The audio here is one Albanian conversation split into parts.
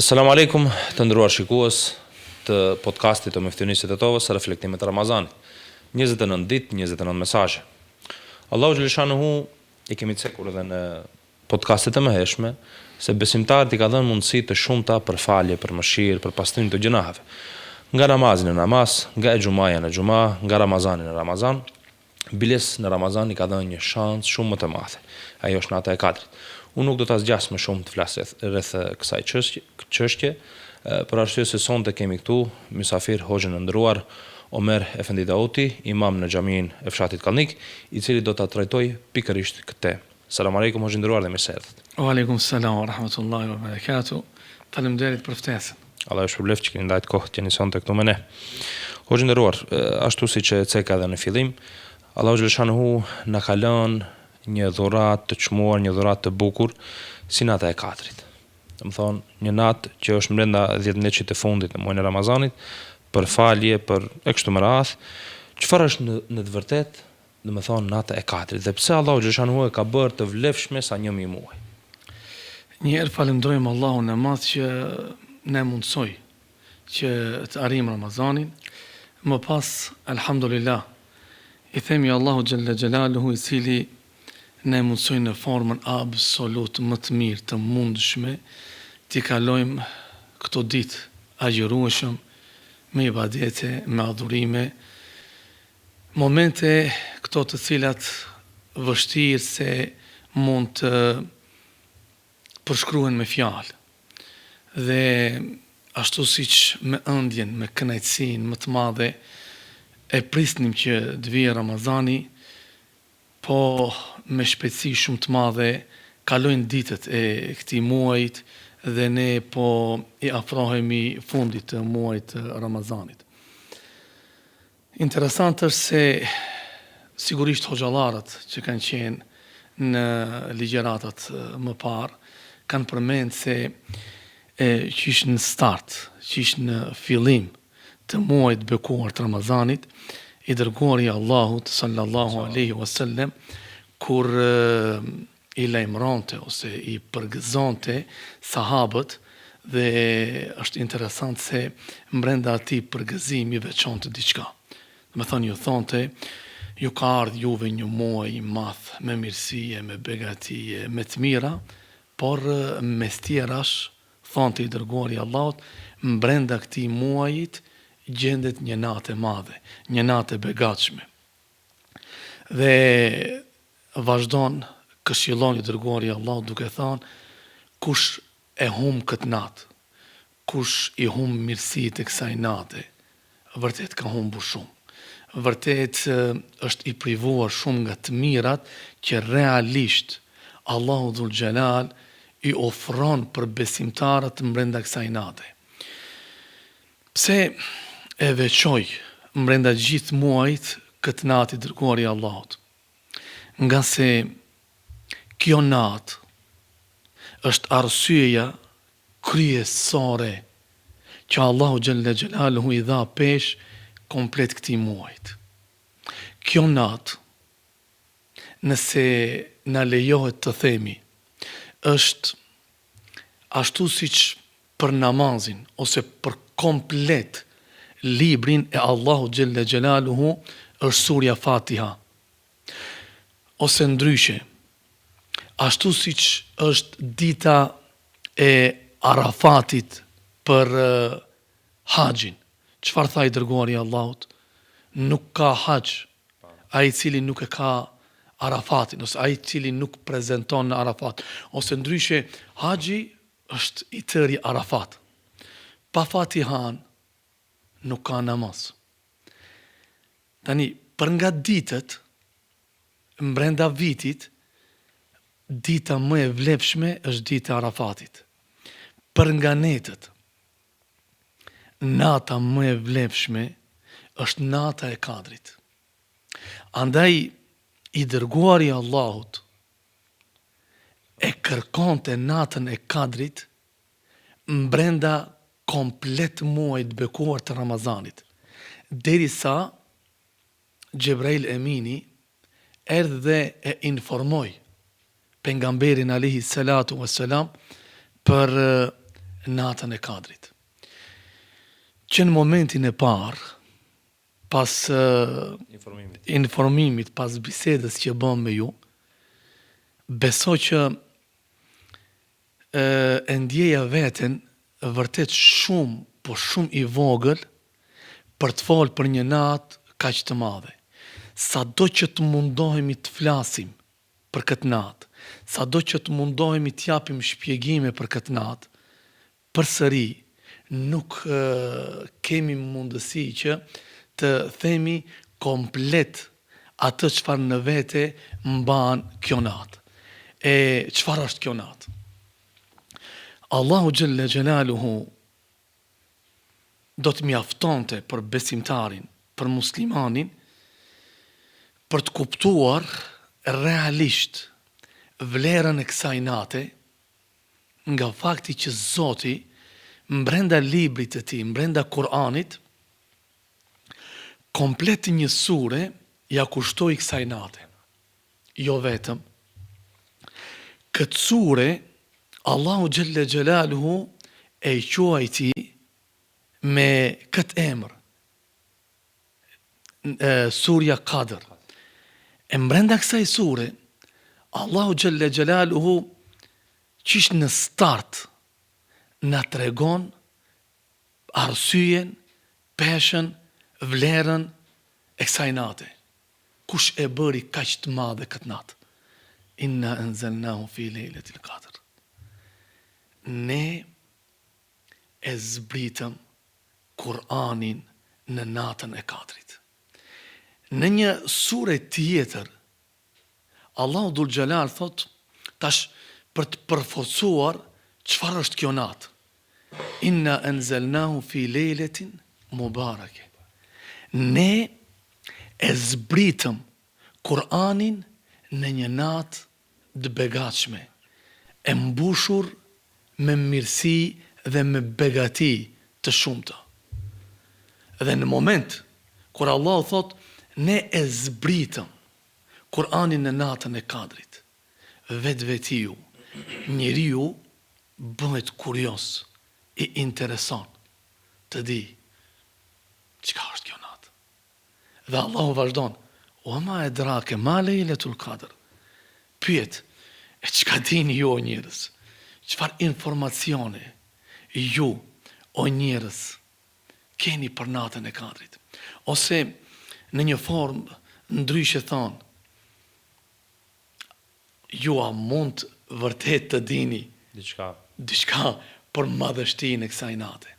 Selam aleikum, të nderuar shikues të podcastit të Meftynisë të Tovës, reflektimet e Ramazanit. 29 ditë, 29 mesazhe. Allahu xhaleshanuhu I kemi cekur edhe në podcastet e mëhershme se besimtarët I ka dhënë mundësi të shumta për falje, për mëshirë, për pastrim të gjunaheve. Nga namazi në namaz, nga e xhumaja në xhuma, nga Ramazani në Ramazan, biles në Ramazan I ka dhënë një shans shumë më të madhe. Ajo është nata e Kadrit. Unë nuk do ta zgjas më shumë të flas rreth kësaj çështje, për arsye se sonte kemi këtu mysafir hoxhën e nderuar Omer Efendi Dauti, imam në xhamin e fshatit Kallnik, I cili do ta trajtoj pikërisht këtë. Selam aleikum hoxhë nderuar dhe mirëserdhët. Wa aleikum salam wa rahmatullahi wa barakatuh. Faleminderit për ftesën. Allah ju shpëlbeft që keni ndajt kohë që jeni sonte këtu me ne. Hoxhë nderuar, ashtu siç e ceka edhe në fillim, Allahu xhaleshanuhu na ka lënë një dhuratë të çmuar, një dhuratë të bukur, si nata e Kadrit. Do të thonë, një natë që është brenda 10 ditëve të fundit në muajin e Ramazanit, për falje, për e kështu me radhë. Çfarë është në të vërtetë, do të thonë, nata e Kadrit dhe pse Allahu xhaleshanuhu e ka bërë të vlefshme sa 1000 muaj? Njëherë falenderojmë Allahun e Madh që na mundsoi që të arrijmë Ramazanin. Më pas, alhamdulillah, I themi Allahu xhalla xjalaluhu I cili ne mundsoj në formën absolut më të mirë të mundshme t'i kalojmë këto ditë agjërueshëm me ibadete, me adhurime, momente këto të cilat vështirë se mund të përshkruhen me fjalë. Dhe ashtu siç me ëndjen, me kënaqësinë më të madhe e prisnim që të vijë Ramazani, po me shpejtësi shumë të madhe kalojnë ditët e këtij muajit dhe ne po I afrohemi fundit të muajit të Ramazanit. Interesant është se sigurisht hoxhallarët që kanë qenë në ligjëratat më parë kanë përmend se qish në start, qish në fillim të muajit bekuar të Ramazanit, I dërguari Allahut sallallahu alaihi wasallam kur I lajmëronte ose I përgëzonte sahabët dhe është interesant se brenda atij përgëzimi veçonte diçka. Do të thonë ju thonte ju ka ardhur juve një muaj I madh me mirësie, me begatije, me të mira, por mes tjerash thonte I dërguari Allahut brenda këtij muajit gjendet një natë e madhe, një natë e begatshme. Dhe vazhdon këshillon I dërguari Allahut duke thënë kush e humb këtë natë, kush I humb mirësitë e kësaj nate, vërtet ka humbur shumë. Vërtet është I privuar shumë nga të mirat që realisht Allahu Dhul Xhelal I ofron për besimtarët brenda kësaj nate. Pse e veçoj brenda gjithë muajit këtë natë I dërguari Allahut? Nga se kjo natë është arsyeja kryesore që Allahu xhalla xjalaluhu I dha pesh komplet këtij muajit. Kjo natë, nëse na lejohet të themi, është ashtu siç për namazin ose për komplet librin e Allahu xhalla xjalaluhu është surja Fatiha. Ose ndryshe, ashtu siç është dita e Arafatit për haxhin. Çfarë tha I dërguari Allahut? Nuk ka haxh ai I cili nuk e ka Arafatin, ose ai I cili nuk prezanton në Arafat, ose ndryshe haxhi është I tërë Arafat. Pa Fatihan nuk ka namaz. Tani, për nga ditët, brenda vitit, dita më e vlefshme është dita Arafatit. Për nga netët, nata më e vlefshme është nata e Kadrit. Andaj, I dërguari Allahut e kërkonte natën e Kadrit brenda komplet muajit bekuar të Ramazanit. Derisa Gjebrail Emini erdhi dhe e informoi pejgamberin alayhi salatu wassalam për natën e Kadrit. Që në momentin e parë, pas informimit, pas bisedës që bëm me ju, beso që e ndjeja veten vërtet shumë, po shumë i vogël për të folë për një natë kaq të madhe. Sado që të mundohemi të flasim për këtë natë, sado që të mundohemi të japim shpjegime për këtë natë, përsëri nuk kemi mundësi që të themi komplet atë çfarë në vete mban kjo natë. E çfarë është kjo natë? Allahu Gjelle Gjelaluhu do të mjaftonte për besimtarin, për muslimanin, për të kuptuar realisht vlerën e kësaj nate, nga fakti që Zoti mbrenda librit të tij, mbrenda Kur'anit, komplet një sure ja kushtoi kësaj nate. Jo vetëm. Këtë sure Allahu Gjelle Gjelaluhu e quajti me këtë emër, surja Kadr. E mbrenda kësaj sure, Allahu Gjelle Gjelaluhu qish në start na tregon arsyen, peshën, vlerën e kësaj nate. Kush e bëri kaq të madhe këtë natë? Inna anzalnahu fi lejletil qadr. Ne e zbritëm Kur'anin në natën e Kadrit. Në një sure tjetër, Allahu Dhul Gjelal thot, tash për të përforcuar çfarë është kjo natë. Inna anzalnahu fi lejletin mubarake. Ne e zbritëm Kur'anin në një natë të begatshme, e mbushur me mirësi dhe me begati të shumta. Dhe në moment kur Allah thot, ne e zbritëm Kur'anin në natën e Kadrit, vetiu, njeriu bëhet kurios, i intereson të di çka është kjo natë. Dhe Allahu vazhdon, o ma e drake, ma lejletul Kadr. Pyet, e çka dini ju o njerëz? Çfarë informacione ju o njerëz keni për natën e Kadrit? Ose në një formë ndryshe thonë, ju a mund vërtet të dini diçka për madhështinë e kësaj nate?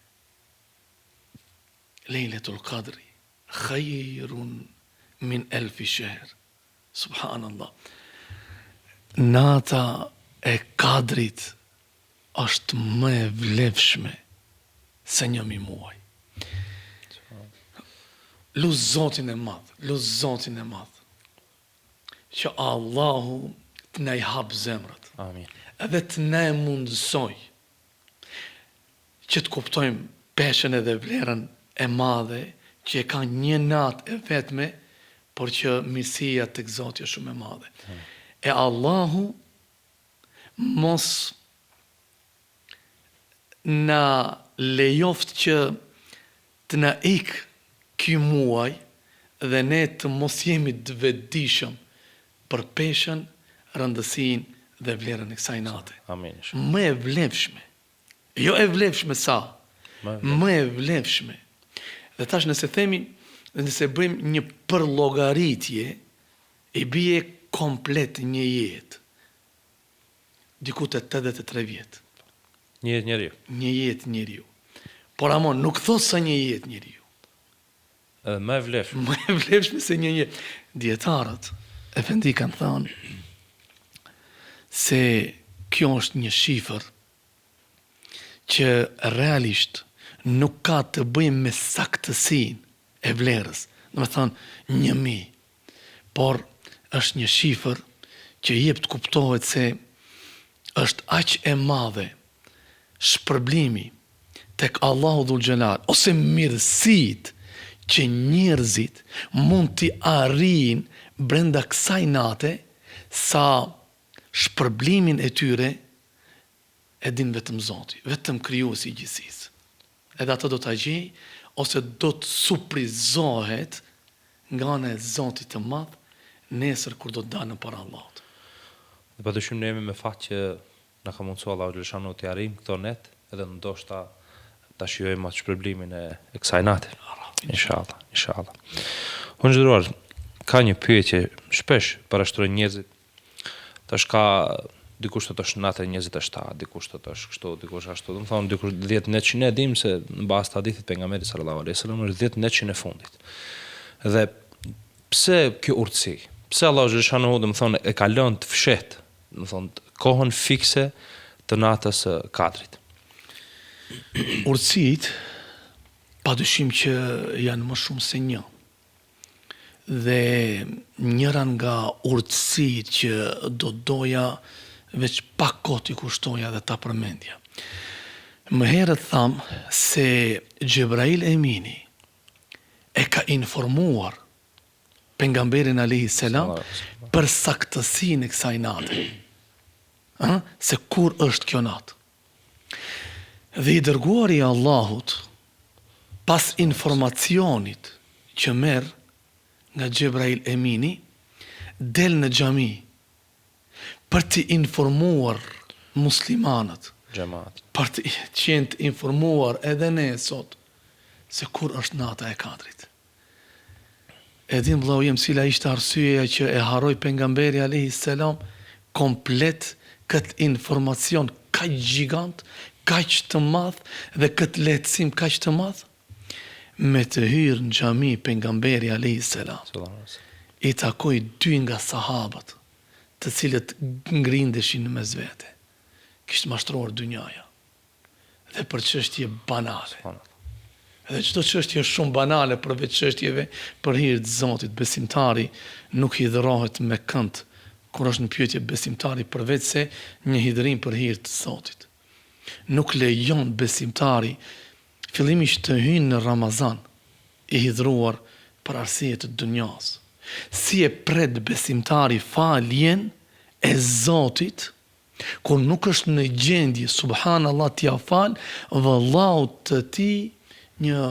Lejletul Kadri khairun min elfi shahr. Subhanallah. Nata e Kadrit është më e vlefshme se 1000 muaj. Lut Zotin e madh, që Allahu të na i hap zemrat. Amin. Edhe të na e mundësoj që të kuptojmë peshën edhe vlerën e madhe që e ka një natë e vetme, por që mirësia tek Zoti është shumë e madhe. E Allahu mos na lejoft që të na ik ky muaj dhe ne të mos jemi të vetëdijshëm për peshën, rëndësinë dhe vlerën e kësaj nate. Amin. Më e vlefshme. Jo e vlefshme sa, më e vlefshme. Dhe tash nëse bëjmë një përllogaritje, i bie komplet një jetë. Diku të 83 vjet. Një jetë njeriu. Një jetë njeriu. Por amon, nuk thos sa një jetë njeriu. Edhe më e vlefshme. Më e vlefshme se një jetë. Dietarët efendi kanë thënë se kjo është një shifër që realisht nuk ka të bëjë me saktësinë e vlerës, do të thonë 1000, por është një shifër që jep të kuptohet se është aq e madhe shpërblimi tek Allahu Dhul Gjelal, ose mirësit që njerëzit mund t'i arrijnë brenda kësaj nate, sa shpërblimin e tyre e din vetëm Zoti, vetëm krijuesi i gjithësisë. Edhe atë do ta gjej ose do të surprizohet nga ana e Zotit të Madh nesër kur do të dalë para Allahut. Dhe padyshim ne jemi me fat që na ka mundsuar Allahu xhaleshanu të arrijmë këto net, edhe ndoshta ta shijojmë atë shpërblimin e kësaj nate. Inshallah, inshallah. Unë xhiruar, ka një pyetje shpesh parashtrohen njerëzit. Tash ka dikush të është natë 27, dikush të është kështu, dikush ashtu. Do të thonë dikush 10-100 e dim se në bazë të hadithit pejgamberit sallallahu alaihi wasallam është 10-100 e fundit. Dhe pse kjo urtësi? Pse Allahu xhaleshanu do të thonë e ka lënë të fshehtë, do të thonë kohën fikse të natës së katërit? Urtësit, padyshim që janë më shumë se një. Dhe njëra nga urtësit që do doja veç pak kohë t'i kushtoja dhe ta përmendja. Më herët tham se Gjebrail Emini e ka informuar pejgamberin alayhi salam për saktësinë e kësaj nate. Se kur është kjo natë. Dhe i dërguari i Allahut, pas informacionit që merr nga Gjebrail Emini, del në xhami për të informuar muslimanët, për të qenë informuar edhe ne sot se kur është nata e katërit. E din vëllau jem cila ishte arsyeja që e haroi pejgamberi alayhi salam komplet këtë informacion kaq gjigant, kaq të madh dhe këtë lehtësim kaq të madh, me të hyrë në xhami pejgamberi alayhi salam. I takoi 2 nga sahabët, të cilët ngrindeshin në mes vete. Kishte mashtruar dynjaja. Dhe për çështje banale. Dhe çdo çështje shumë banale përveç çështjeve për hir të Zotit, besimtari nuk hidhrohet me kënd kur është në pyetje besimtari përveç se një hidhrim për hir të Zotit. Nuk lejon besimtari fillimisht të hyjë në Ramazan i hidhruar për arsye të dunjas. Si e pret besimtari faljen e Zotit kur nuk është në gjendje subhanallahu t'ia fal vëllaut të tij një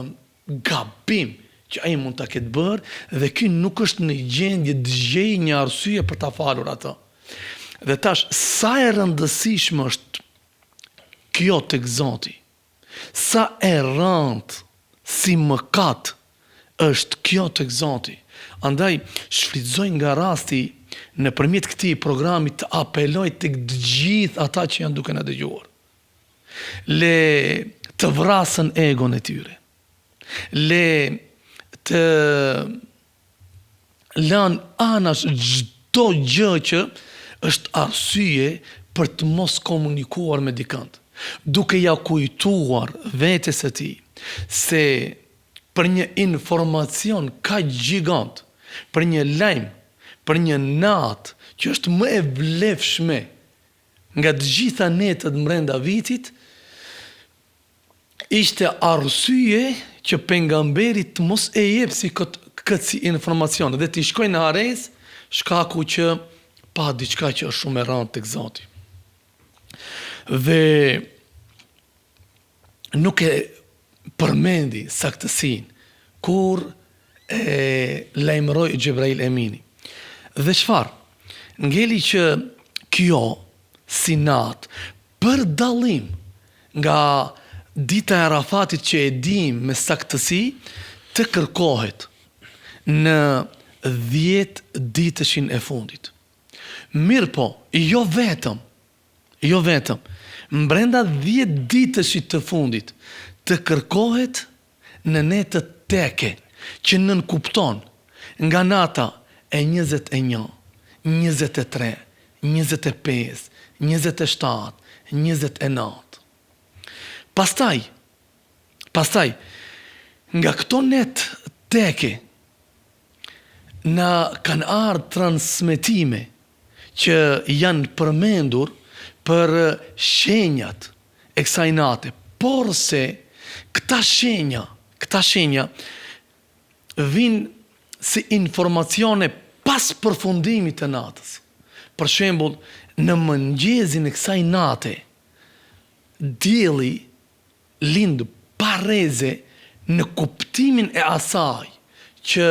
gabim që ai mund ta ketë bërë dhe ky nuk është në gjendje të gjejë një arsye për ta falur atë. Dhe tash sa e rëndësishme është kjo tek Zoti. Sa e rëndë si mëkat është kjo tek Zoti. Andaj shfrytëzoj nga rasti nëpërmjet këtij programi të apeloj tek të gjithë ata që janë duke na dëgjuar. Le të vrasën egon e tyre. Le të lanë anash çdo gjë që është arsye për të mos komunikuar me dikant, duke ja kujtuar vetes së tij se për një informacion kaq gjigant, për një lajm, për një natë që është më e vlefshme nga të gjitha netët brenda vitit, ishte arsye që pejgamberi të mos e jep si këtë si informacion dhe t'i shkojnë në harez shkaku që pa diçka që është shumë e rëndë tek Zoti. Dhe nuk e përmendi saktësinë kur e lajmëroi Gjebrail Emini. Dhe çfarë? Ngeli që kjo si natë për dallim nga dita e Arafatit që e dim me saktësi të kërkohet në 10 ditëshin e fundit. Mirë po, jo vetëm, mbrenda 10 ditëshit të fundit të kërkohet në netët teke, që nënkupton nga nata e 21, 23, 25, 27, 29. Pastaj, nga këto net teke, na kanë ardhur transmetime që janë përmendur për shenjat e kësaj nate, por se këta shenja vinë si informacione pas përfundimit të natës. Për shembull, në mëngjezin e kësaj nate, dielli lind pa rreze në kuptimin e asaj që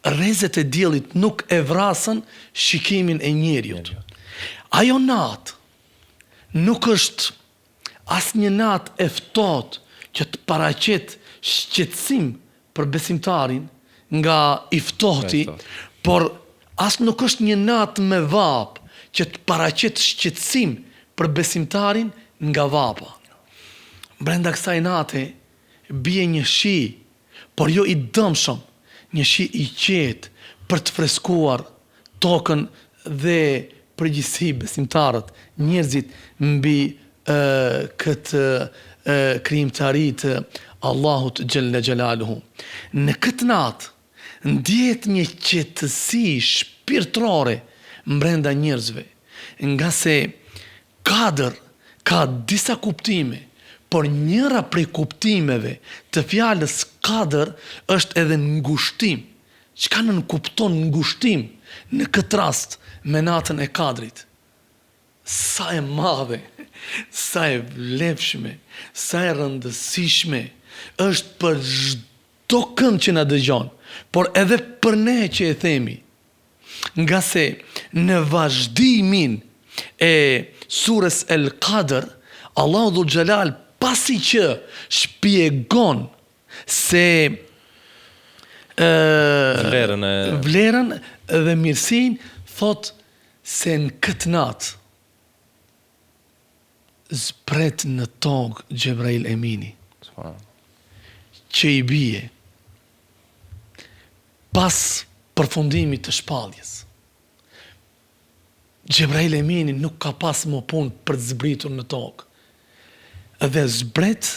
rrezet e diellit nuk e vrasën shikimin e njeriut. Ajo natë nuk është asnjë natë e ftohtë që të paraqet shqetësim për besimtarin nga i ftohti, por as nuk është një natë me vapë që të paraqet shqetësim për besimtarin nga vapa. Brenda kësaj nate bie një shi, por jo i dëmshëm, një shi i qetë për të freskuar tokën dhe përgjithësi besimtarët, njerëzit mbi këtë krijimtari të Allahut xhalla xhelaluhu. Në këtë natë ndjehet një qetësi shpirtërore brenda njerëzve, nga se Kadër ka disa kuptime, por njëra prej kuptimeve të fjalës Kadër është edhe ngushtim. Çka nënkupton ngushtim në këtë rast me natën e Kadrit? Sa e madhe, sa e vlefshme, sa e rëndësishme është për çdo kënd që na dëgjon, por edhe për ne që e themi. Nga se në vazhdimin e surës El Qadr, Allahu Dhul Xhelal pasi që shpjegon se vlerën dhe mirësinë, thot se në këtë natë zbret në tokë Xhebrail Emini, që i bie pas përfundimit të shpalljes. Xhebrail Emini nuk ka pas më punë për të zbritur në tokë, dhe zbret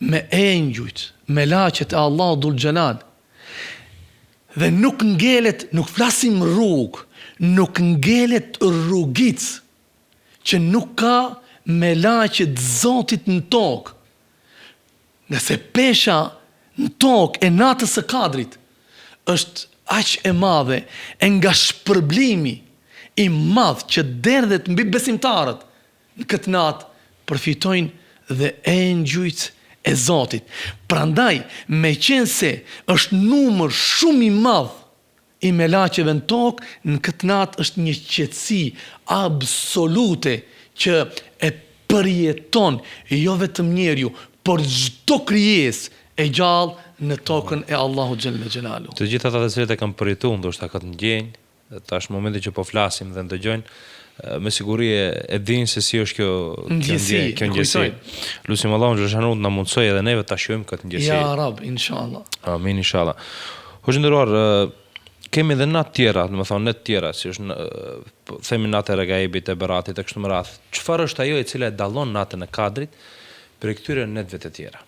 me engjujt, me laqet e Allahu Dhul Xhelal, dhe nuk ngelet, nuk flasim rrugë, nuk ngelet rrugic që nuk ka me laqet Zotit në tokë, nga se pesha në tokë e natës së Kadrit është aq e madhe, e nga shpërblimi i madh që derdhet mbi besimtarët në këtë natë përfitojnë dhe engjujt e Zotit. Prandaj, me qenë se është numër shumë i madh i melaqeve në tokë, në këtë natë është një qetësi absolute që e përjeton jo vetëm njeriu, por çdo krijesë e gjallë në tokën e Allahu xhalla xhelalu. Të gjitha ata të cilët e kanë përjetuar ndoshta këtë ndjenjë, tash momenti që po flasim dhe ndëgjojnë, me siguri e dinë se si është kjo ndjesi. Lutim Allahun xhallahu na mundsoj edhe neve ta shohim këtë ndjesi. Ja Rab, inshallah. Amin inshallah. Hoxhë nderuar, kemi edhe natë tjera, domethënë natë tjera, si është themi natë e Regaibit, e Beratit e kështu me radhë. Çfarë është ajo e cila e dallon natën e Kadrit prej këtyre natëve të tjera?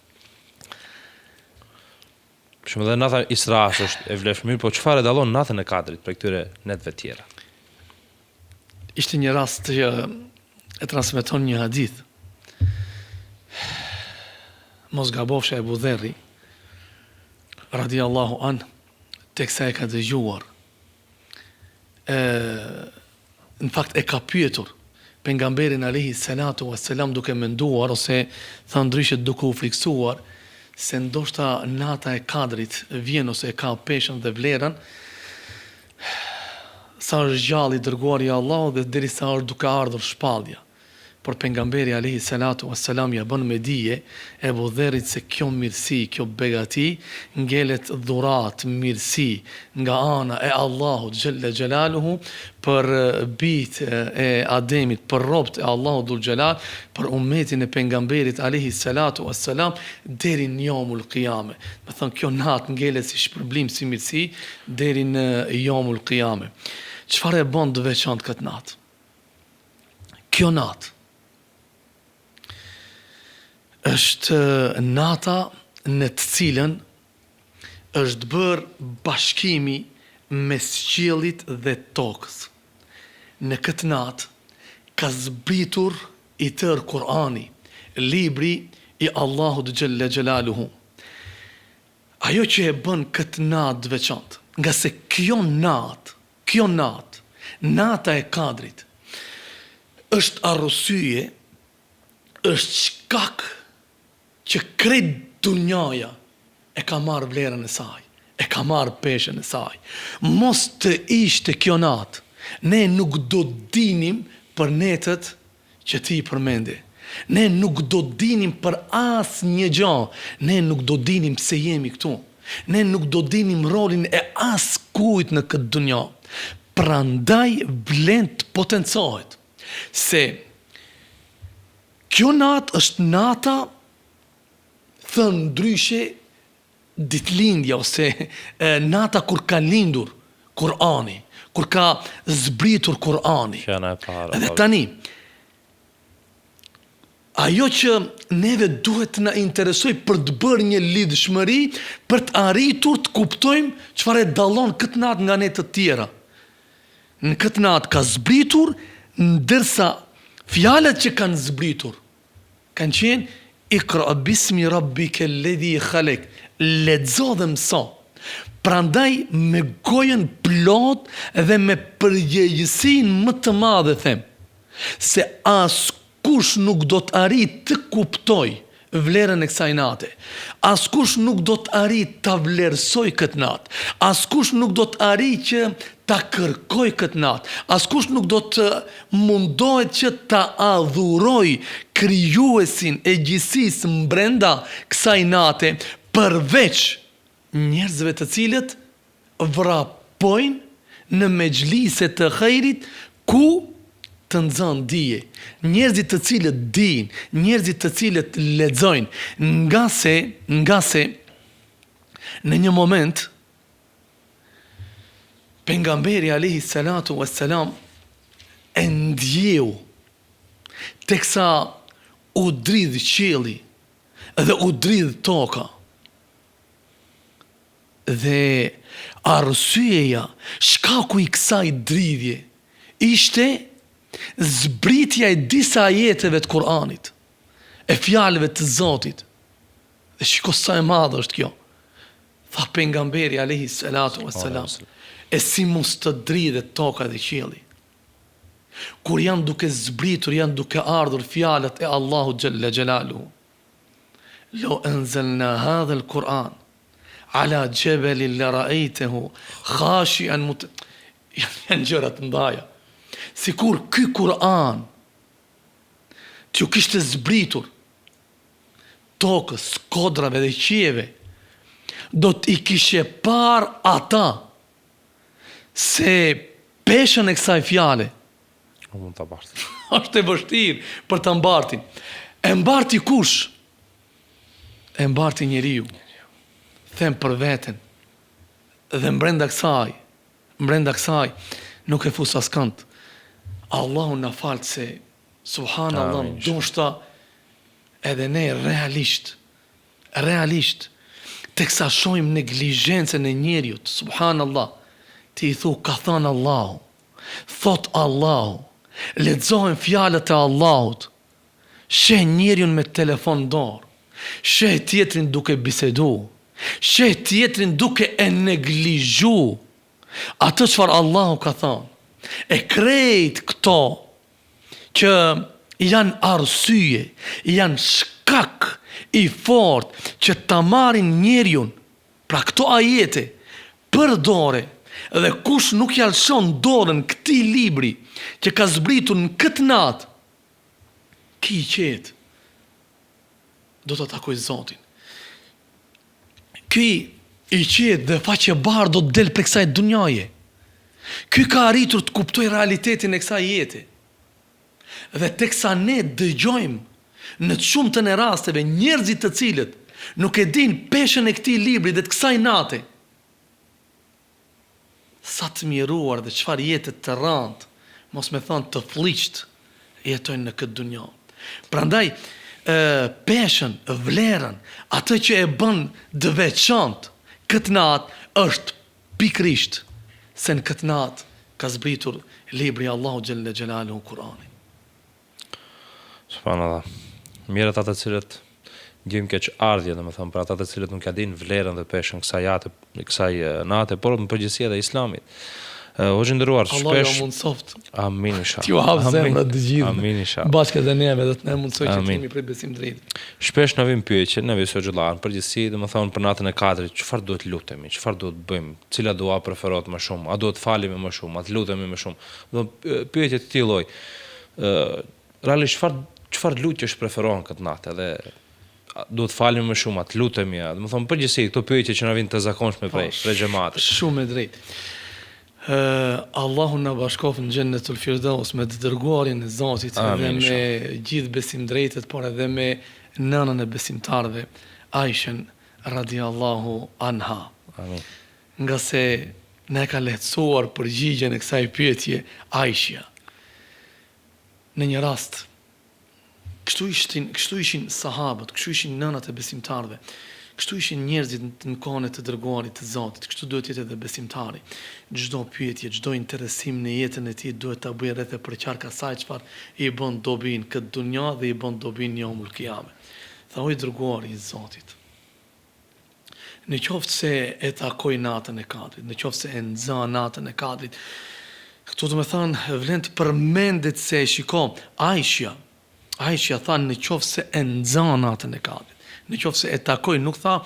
Për shembull, nata e Isras është e vlefshme, po çfarë e dallon natën e Kadrit prej këtyre natëve të tjera? Ishte një rast që e transmeton një hadith. Mos gabofsha Ebu Dherri, radiallahu an, teksa e ka dëgjuar. Në fakt e ka pyetur pejgamberin alayhi salatu wassalam, duke menduar ose thënë ndryshe duke u friksuar se ndoshta nata e Kadrit vjen ose e ka peshën dhe vlerën sa është gjallë i dërguari i Allahut dhe derisa është duke ardhur shpallja. Por pejgamberi alayhi salatu wassalam ja bën me dije Ebu Dherrit se kjo mirësi, kjo begati ngelet dhurat, mirësi nga ana e Allahut xhalla xhelaluhu për bijt e Ademit, për robët e Allahut dhul xhelal, për ummetin e pejgamberit alayhi salatu wassalam deri në yomul qiyame. Do thon kjo natë ngelet si shpërblim, si mirësi deri në yomul qiyame. Çfarë e bën të veçantë këtë natë? Kjo natë është nata në të cilën është bërë bashkimi mes qiellit dhe tokës. Në këtë natë ka zbritur i tërë Kur'ani, libri i Allahut xhalla xhelaluhu. Ajo që e bën këtë natë të veçantë, nga se kjo natë, nata e Kadrit, është arsye është shkak që krejt dunjaja e ka marrë vlerën e saj, e ka marrë peshën e saj. Mos të ishte kjo natë, ne nuk do dinim për netët që ti përmende. Ne nuk do dinim për as një gjë, ne nuk do dinim se jemi këtu. Ne nuk do dinim rolin e as kujt në këtë dunja. Prandaj vlen të potencohet se kjo natë është nata thënë ndryshe ditëlindja ose nata kur ka lindur Kur'ani, kur ka zbritur Kur'ani. Fjana e parë. Edhe tani, ajo që neve duhet të na interesoj për të bërë një lidhshmëri, për të arritur të kuptojmë çfarë dallon këtë natë nga ne të tjera. Në këtë natë ka zbritur, ndërsa fjalët që kanë zbritur kanë qenë Iqra bismi rabbika alladhi khalaq, lexo dhe mëso. Prandaj me gojën plot dhe me përgjegjësinë më të madhe them se askush nuk do të arrijë të kuptoj vlerën e kësaj nate. Askush nuk do të arrijë ta vlerësoj këtë natë. Askush nuk do të arrijë që ta kërkoj këtë natë. Askush nuk do të mundohet që ta adhuroj krijuesin e gjithësisë brenda kësaj nate, përveç njerëzve të cilët vrapojnë në mexhlise të xhairit ku të nxënë dije, njerëzit të cilët dinë, njerëzit të cilët lexojnë, nga se në një moment pejgamberi alayhi salatu wassalam e ndjeu teksa u dridh qielli dhe u dridh toka. Dhe arsyeja, shkaku i kësaj dridhje ishte zbritja e disa ajeteve të Kur'anit, e fjalëve të Zotit. Dhe shiko sa e madhe është kjo. Tha pejgamberi alayhi salatu wassalam, e si mos të dridhet toka dhe qielli. Kur janë duke zbritur, janë duke ardhur fjalët e Allahu xhalla xhelaluhu. Lo anzalna hadha al-Quran ala jabalin la ra'aytahu khashian janë gjëra të ndaja. Sikur ky Kur'an që kishte zbritur tokës, kodrave dhe qieve, do t'i kishe par ata se peshën e kësaj fjale Mund ta bart. është e vështirë për ta mbartin. E mbarti kush? E mbarti njeriu. Them për veten. Dhe brenda kësaj nuk e fus askënd. Allahu na falë se subhanallahu, ndoshta edhe ne realisht teksa shohim neglizhencën e njeriut, subhanallah, ti i thu ka thënë Allahu, thot Allahu, lexohen fjalët e Allahut, sheh njeriun me telefon dorë, sheh tjetrin duke bisedu, sheh tjetrin duke e neglizhu atë çfarë Allahu ka thënë. E krejt këto që janë arsye, janë shkak i fort që ta marrin njeriun, pra këto ajete për dore, dhe kush nuk ja lëshon dorën këtij libri që ka zbritur në këtë natë, ki i qetë do të takoj Zotin. Ky i qetë dhe faqe bardhë do të del për kësaj dunjaje. Ky ka arritur të kuptoj realitetin e kësaj jete. Dhe teksa ne dëgjojmë në të shumtën e rasteve njerëzit të cilët nuk e din peshën e këtij libri dhe të kësaj nate, sa të miruar dhe çfarë jete të rëndë, mos me thonë të fliqt, jetojnë në këtë dunjë. Prandaj peshën, vlerën, atë që e bën të veçantë këtë natë është pikrisht se në këtë natë ka zbritur libri Allahu xhalla xhelaluhu, Kur'ani. Subhanallah. Mirët ata të cilët gjejmë keq ardhje, domethënë për ata të cilët nuk ja dinë vlerën dhe peshën kësaj nate, por në përgjithësi edhe Islamit. Hoxhë nderuar, Allah jo shpesh mundsoft. Amin inshallah. T'ju hap zemrat të gjithë. Amin inshallah. Bashkë edhe neve dhe të ne mundsoj që Amin. t'jemi prej besim drejt. Shpesh na vjen pyetje, neve xhallar, përgjithësi, domethënë për natën e katërt, çfarë duhet lutemi, çfarë duhet bëjmë, cila dua preferohet më shumë, a duhet falemi më shumë, a të lutemi më shumë. Do pyetje të këtij lloji. Realisht çfarë lutjesh preferon këtë natë, edhe duhet falemi më shumë, a të lutemi, domethënë përgjithësi këto pyetje që na vijnë të zakonshme prej xhamatit. Shumë e drejtë. Allahu na bashkof në Xhennetul Firdaus me të dërguarin e Zotit dhe Amin, me gjithë besimdrejtët, por edhe me nënën e besimtarëve, Aishën radiallahu anha. Amin. Nga se ne ka lehtësuar përgjigjen e kësaj pyetje Aishja. Në një rast, kështu ishin sahabët, kështu ishin nënat e besimtarëve, kështu ishin njerëzit në kohën e të dërguarit të Zotit, kështu duhet jetë edhe besimtari. Çdo pyetje, çdo interesim në jetën e tij duhet ta bëjë rreth e përqark asaj çfarë i bën dobin këtë dunja dhe i bën dobin yawmul qiyame. Tha o i dërguari i Zotit, në qoftë se e takoj natën e kadrit, në qoftë se e nxa natën e kadrit, këtu do të thënë vlen të përmendet se shiko, Aishja tha në qoftë se e nxa natën e kadrit. Në qoftë se e takoj, nuk tha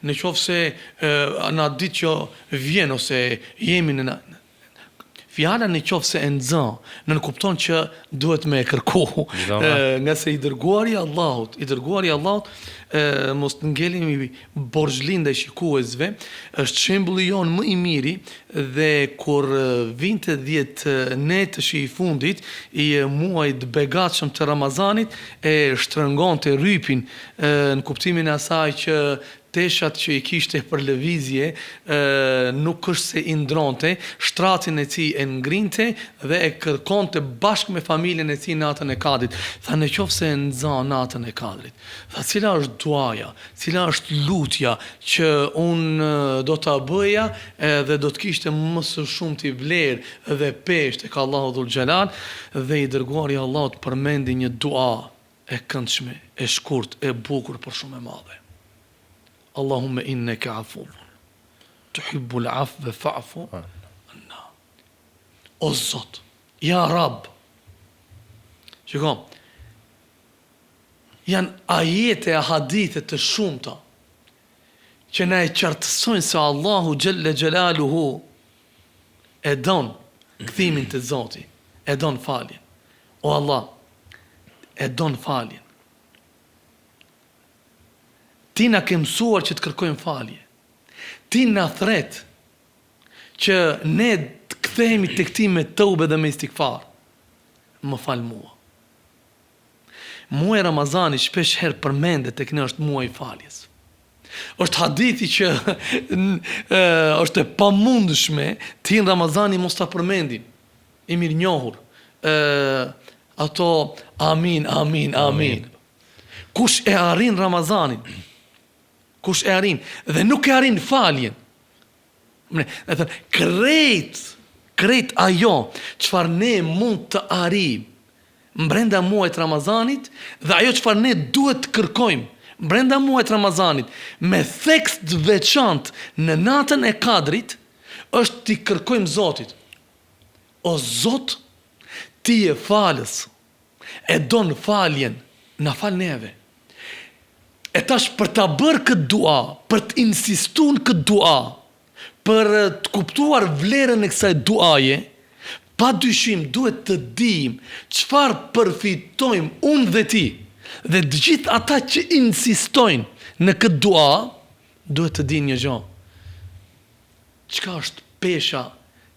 në qoftë se na ditë që vjen ose jemi në fjala në qoftë se e nxa, nën kupton që duhet me e kërku, nga se i dërguari Allahut, mos të ngelemi borxhlin ndaj shikuesve, është shembulli jon më i miri dhe kur vinte 10 netësh i fundit i muajit begatshëm të Ramazanit e shtrëngonte rrypin në kuptimin e asaj që teshat që i kishte për lëvizje nuk është se i ndronte, shtratin e tij e ngrinte dhe e kërkonte bashkë me familjen e tij natën e kadrit. Tha në qoftë se e nxa natën e kadrit. Tha cila është duaja, cila është lutja që unë do ta bëja dhe do të kishte më së shumti vlerë dhe peshë tek Allahu dhul xhelal, dhe i dërguari Allahut përmendi një dua e këndshme, e shkurt, e bukur, por shumë e madhe. Allahumme inneke afun, tuhibbul afwe fa'fu anna. O Zot, ja Rab, shiko, janë ajete e hadithe të shumta që na e qartësojnë se Allahu Gjelle Gjelaluhu e don kthimin të Zotit, e don faljen. O Allah, e don faljen. Ti na ke mësuar që të kërkojmë falje. Ti na thret që ne të kthehemi tek ti me tobe dhe me istikfar. Më fal mua. Muaji Ramazani shpesh herë përmendet tek ne është muaji i faljes. Është hadithi që është e pamundshme ti në Ramazani mos ta përmendin. I mirënjohur. Ato amin, amin, amin. Kush e arrin Ramazanin? Kush e arrin dhe nuk e arrin faljen. Krejt ajo çfarë ne mund të arrijmë brenda muajit Ramazanit dhe ajo çfarë ne duhet të kërkojmë brenda muajit Ramazanit me theks të veçantë në natën e kadrit është t'i kërkojmë Zotit. O Zot, ti je falës, e don faljen, na fal neve. E tash për ta bërë këtë dua, për të insistuar këtë dua, për të kuptuar vlerën e kësaj duaje, pa dyshim duhet të dim çfarë përfitojmë unë dhe ti, dhe të gjithë ata që insistojnë në këtë dua, duhet të dinë një gjë. Çka është pesha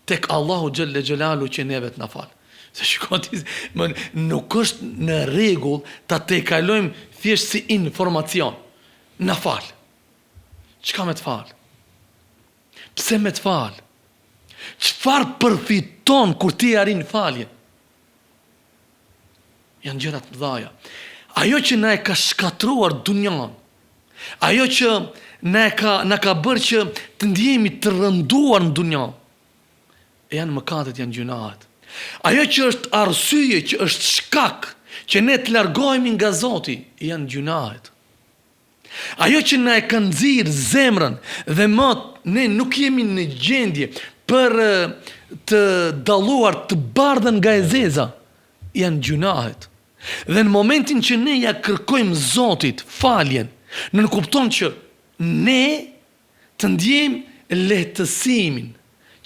tek Allahu Gjelle Gjelalu që neve të na fal. Se shikoti, nuk është në rregull ta kalojmë thjesht si informacion. Na fal. Çka me të fal? Pse me të fal? Çfarë përfiton kur ti arrin faljen? Janë gjëra të mëdha. Ajo që na e ka shkatruar dunjan, ajo që na ka bërë që të ndjehemi të rënduar në dunjan, janë mëkatet, janë gjunahet. Ajo që është arsye, që është shkak që ne të largohemi nga Zoti, janë gjunahet. Ajo që na e ka nxirr zemrën dhe më ne nuk jemi në gjendje për të dalluar, të bardhën nga e zeza, janë gjunahet. Dhe në momentin që ne ja kërkojmë Zotit faljen, në kupton që ne të ndjejmë lehtësimin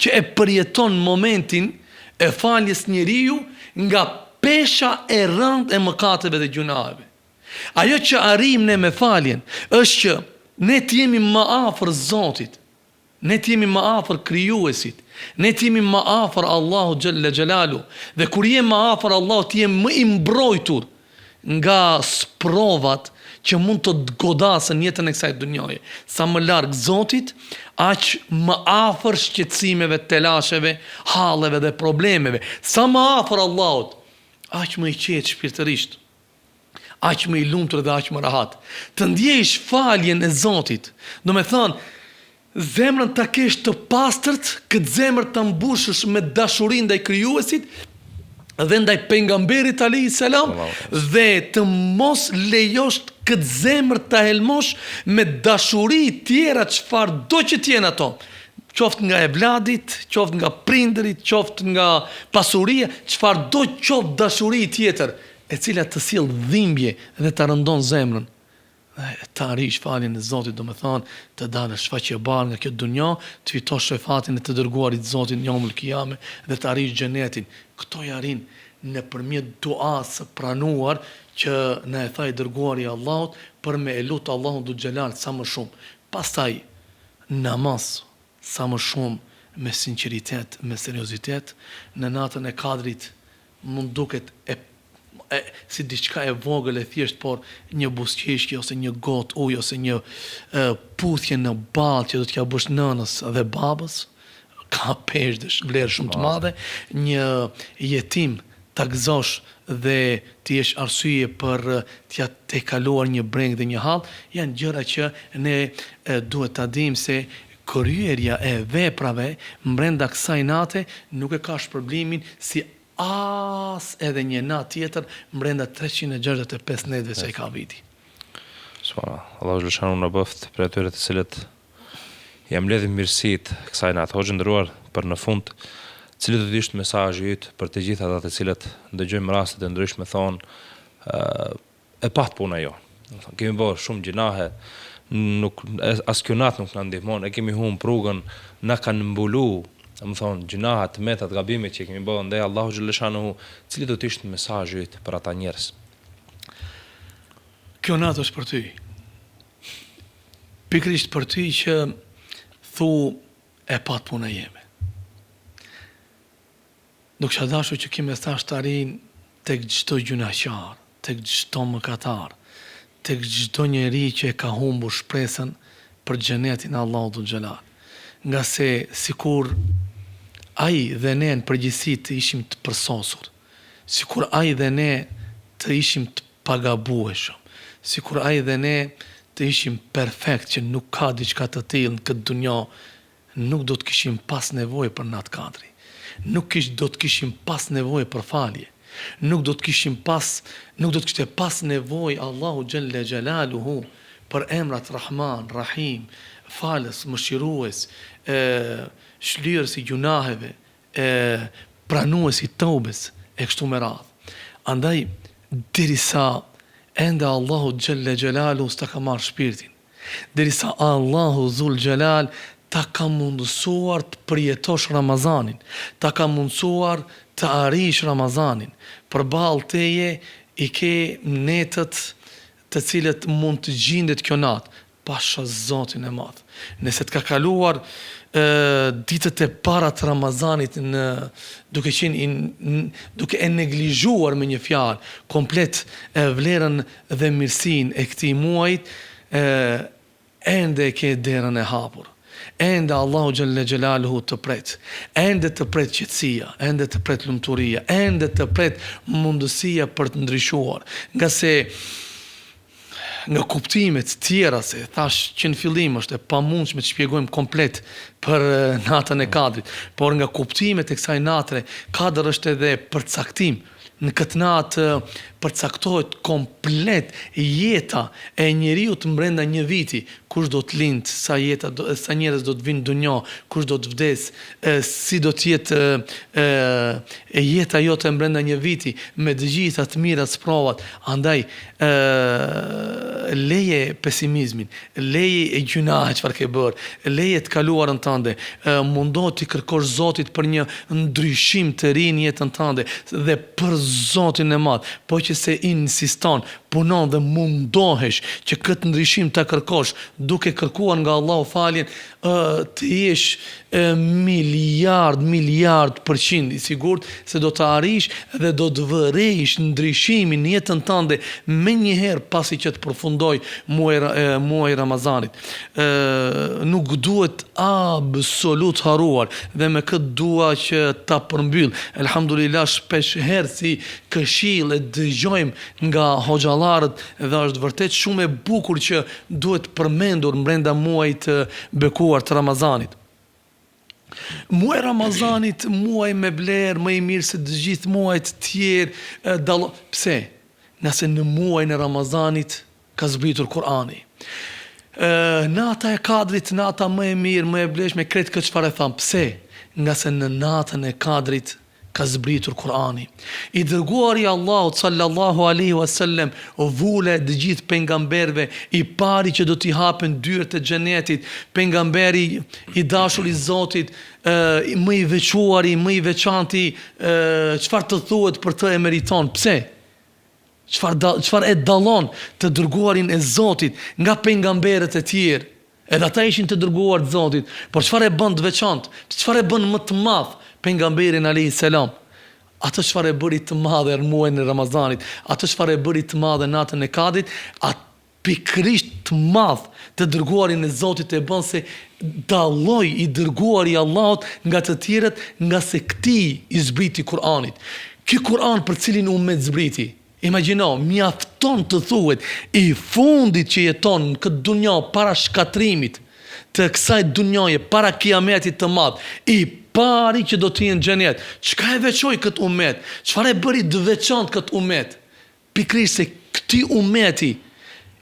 që e përjeton momentin e faljes njeriu nga pesha e rëndë e mëkateve dhe gjunaheve. Ajo që arrim ne me faljen është që ne të jemi më afër Zotit, ne të jemi më afër krijuesit, ne të jemi më afër Allahu xhalla xhelalu, dhe kur jemi më afër Allahut të jemi më i mbrojtur nga sprovat që mund të godasën jetën e kësaj dhunjaje. Sa më larg Zotit, aq më afër shqetësimeve, telasheve, halleve dhe problemeve. Sa më afër Allahut, aq më i qetë shpirtërisht, aq më i lumtur dhe aq më rahat. Të ndjesh faljen e Zotit, do me thënë, zemrën ta kesh të pastërt, këtë zemër të mbushësh me dashurinë ndaj krijuesit dhe ndaj pejgamberit alayhis salam, dhe të mos lejosh këtë zemër ta helmosh me dashuri tjera çfarëdo që t'jenë ato. Qoftë nga evladit, qoftë nga prindërit, qoftë nga pasuria, çfarëdo qoftë dashuri tjetër, e cila të sjell dhimbje dhe të rëndon zemrën. Dhe të arish faljen e Zotit, do me thonë, të dalësh shfaqjebar nga kjo dunja, të fitosh shefatin e të dërguarit Zotit në yawmul qiyame dhe të arish xhenetin. Këto jarin nëpërmjet duas së pranuar që na e tha i dërguari i Allahut për me e lutë Allahun dhul xhelal sa më shumë. Pastaj namaz sa më shumë me sinqeritet, me seriozitet. Në natën e Kadrit mund duket si diçka e vogël e thjesht, por një buzëqeshje ose një gotë ujë ose një puthje në ballë që do t'ja bësh nënës dhe babës, ka peshë vlerë shumë të madhe. Një jetim ta gëzosh dhe të jesh arsye për t'ja te kaluar një breng dhe një hall, janë gjëra që ne duhet ta dimë se kryerja e veprave brenda kësaj nate nuk e ka shpërblimin si as edhe një natë tjetër brenda 365 netëve që i ka viti. Allahu xhaleshanu na bëft për atyre të cilët jam mbledhur mirësitë kësaj natë. Hoxhë nderuar, për në fund, cili do të ishte mesazhi yt për të gjithë ata të cilët ndëgjojmë raste të ndryshme thonë e pat puna jo. Kemi bërë shumë gjinahe, nuk as kjo natë nuk na ndihmon, e kemi humbur rrugën, na kanë mbulu, më thonë, gjinahat, metat, gabimit që kemi bërë ndaj Allahu xhaleshanu, cili do të ishte mesazhi yt për ata njerëz? Kjo natë është për ty. Pikrisht për ty që thu e pat puna jeme. Nuk që dashu që kime thash të arin tek çdo gjunaqar, tek çdo mëkatar, tek çdo njeri që e ka humbur shpresën për xhenetin e Allahut dhul xhelal. Nga se sikur ai dhe ne në përgjithësi të ishim të përsosur, sikur ai dhe ne të ishim të pagabueshëm, sikur ai dhe ne të ishim perfekt që nuk ka diçka të tillë në këtë dunjë, nuk do të kishim pas nevojë për natë Kadri. Nuk do të kishim pas nevojë për falje. Nuk do të kishte pas nevojë Allahu xhalla xhelaluhu për emrat Rahman, Rahim, falës, mëshirues, shlirës i gjunaheve, pranues i tëubes, e kështu me radhë. Andaj, derisa ende Allahu xhalla xhelaluhu s'ta ka marrë shpirtin, derisa Allahu dhul xhelal ta ka mundësuar të përjetosh Ramazanin, ta ka mundësuar të arish Ramazanin, përballë teje i ke netët të cilët mund të gjendet kjo natë, pasha Zotin e madh. Nëse të ka kaluar ditët e para të Ramazanit duke e neglizhuar me një fjalë komplet vlerën dhe mirësinë e këtij muajit, ende ke derën e hapur. Ende Allahu xhalla xhelaluhu të pret, ende të pret qetësia, ende të pret lumturia, ende të pret mundësia për të ndryshuar. Nga se nga kuptimet tjera, se thash që në fillim është e pamundshme të shpjegojmë komplet për natën e Kadrit, por nga kuptimet e kësaj natre, Kadër është edhe përcaktim Në këtë natë përcaktohet komplet jeta e njeriut brenda një viti, kush do të lind, sa njerëz do të vinë në dunjë, kush do të vdes, si do të jetë jeta jote brenda një viti me të gjitha të mirat sprovat. Andaj leje pesimizmin, leje e gjunahe çfarë ke bërë, leje të kaluarën tënde, mundo të kërkosh Zotit për një ndryshim të ri në jetën tënde dhe për Zotin e Madh, po që se insiston, punon dhe mundohesh që këtë ndryshim të kërkosh, duke kërkuar nga Allahu faljen, të jesh miliard % i sigurt se do të arrish dhe do të vërejsh ndryshimin në jetën tënde me njëherë pasi që të përfundoj muaj Ramazanit. Nuk duhet absolut haruar dhe me këtë dua që ta përmbyll. Elhamdulillah, shpesh herë si këshill e dëgjojmë nga hoxhallarët dhe është vërtet shumë e bukur që duhet përmendur brenda muajit të bekuar të Ramazanit. Muaj Ramazanit, muaj me vlerë, më i mirë se të gjithë muajt tjerë. Pse? Nëse në muajin e Ramazanit ka zbritur Kur'ani. Nata e Kadrit, nata më e mirë, më e vlefshme, kretë këtë çfarë tham. Pse? Nga se në natën e Kadrit ka zbritur Kur'ani. I dërguari Allahut sallallahu alaihi wasallam vule të gjithë pejgamberëve, i pari që do t'i hapen dyert e xhenetit, pejgamberi i dashur i Zotit, më i veçuari, më i veçanti, çfarë të thuhet për të e meriton. Pse? Çfarë e dallon të dërguarin e Zotit nga pejgamberët e tjerë? Edhe ata ishin të dërguar të Zotit, por çfarë e bën të veçantë? Çfarë e bën më të madh pejgamberin alayhis salam? Atë çfarë e bëri të madhe në muajin e Ramazanit, atë çfarë e bëri të madhe natën e Kadrit, atë pikërisht të madh të dërguarin e Zotit e bën se dalloi i dërguari i Allahut nga të tjerët, nga se këtij i zbriti Kur'anit. Ky Kur'an për cilin ummet zbriti. Imagjino, mjafton të thuhet i fundit që jeton në këtë dunjë para shkatrimit të kësaj dunjoje, para kiametit të madh, i pari që do të jenë në xhenet. Çka e veçoi këtë ummet? Çfarë e bëri të veçantë këtë ummet? Pikërisht se këtij ummeti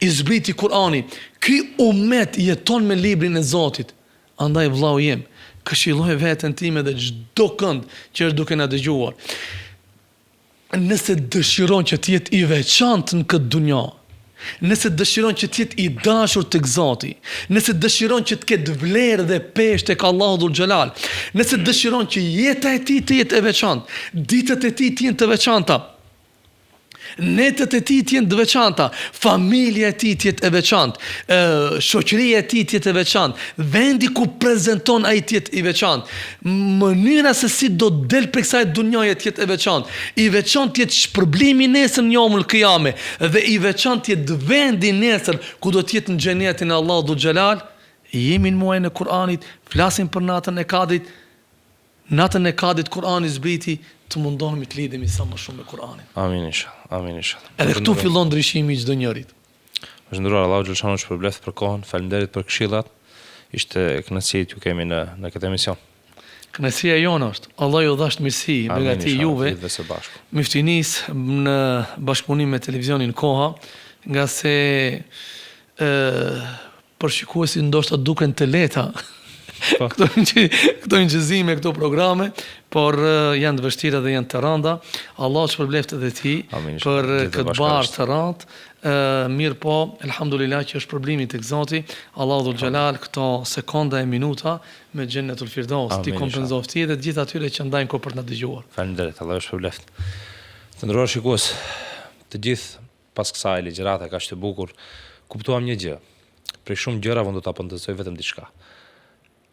i zbriti Kur'ani. Ky ummet jeton me librin e Zotit. Andaj vllau jem, këshilloj veten time dhe çdo kënd që është duke na dëgjuar. Nëse dëshiron që të jetë i veçantë në këtë dunjë, nëse dëshiron që të jetë i dashur tek Zoti, nëse dëshiron që të ketë vlerë dhe peshë tek Allahu dhul xhelal, nëse dëshiron që jeta e tij të jetë e veçantë, ditët e tij të jenë të veçanta, netët e tij të jenë të veçanta, familja e tij të jetë e veçantë, shoqëria e tij të jetë e veçantë, vendi ku prezanton ai të jetë i veçantë, mënyra se si do të del prej kësaj dunjaje të jetë e veçantë, i veçantë të jetë shpërblimi nesër në yomul qiyame dhe i veçantë të jetë vendi nesër ku do të jetë në xhenetin e Allahut dhul xhelal. Jemi në muajin e Kur'anit, flasim për natën e Kadrit. Natën e Kadrit Kur'ani zbriti, të mundohemi të lidhemi sa më shumë me Kur'anin. Amin inshallah, amin inshallah. Edhe këtu fillon ndryshimi i çdo njërit. Është ndëruar Allahu xhaleshanu shpërbleft për kohën, faleminderit për këshillat. Ishte kënaqësi t'ju kemi në këtë emision. Kënaqësia jonë është. Allah ju dhash mirësi, begati juve. Miftinis në bashkëpunim me televizionin Koha, nga se për shikuesit ndoshta duken të lehta këto injezime, këto programe, por janë të vështira dhe janë të rënda. Allah shpërbleft edhe ti për këtë barë të rëndë. Mirë po, elhamdulillah që është problemi tek Zoti. Allahu dhul xhelal këto sekonda e minuta me xhennetul firdaus ti kompenzoft ti dhe të gjithë atyre që ndajnë kohë për të na dëgjuar. Faleminderit, Allah ju shpërbleft. Të nderuar shikues, të gjithë pas kësaj ligjërate kaq të bukur, kuptuam një gjë. Për shumë gjëra do ta pëndësoj vetëm diçka.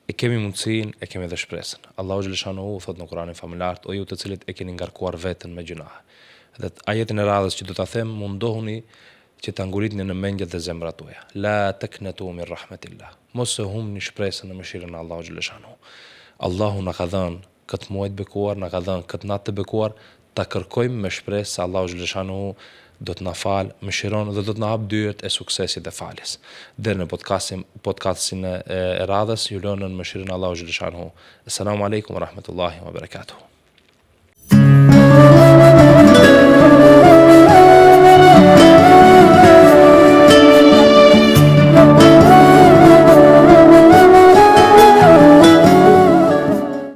E kemi mundësinë, e kemi edhe shpresën. Allahu xhaleshanu thot në Kur'anin famullar, o ju të cilët e keni ngarkuar veten me gjunahe. Dhe ajetin e radhës që do ta them, mundohuni që ta ngulitni në mendjet dhe zemrat tuaja. La taknatu min rahmatillah. Mos e humni shpresën në mëshirën e Allahu xhaleshanu. Allahu na ka dhënë këtë muaj të bekuar, na ka dhënë këtë natë të bekuar, ta kërkojmë me shpresë se Allahu xhaleshanu do të na falë, mëshiron dhe do të na hap dyert e suksesit dhe faljes. Deri në podcastin e radhës, ju lënë në mëshirën e Allahu xhaleshanu. Assalamu alaikum wa rahmatullahi wa barakatuh.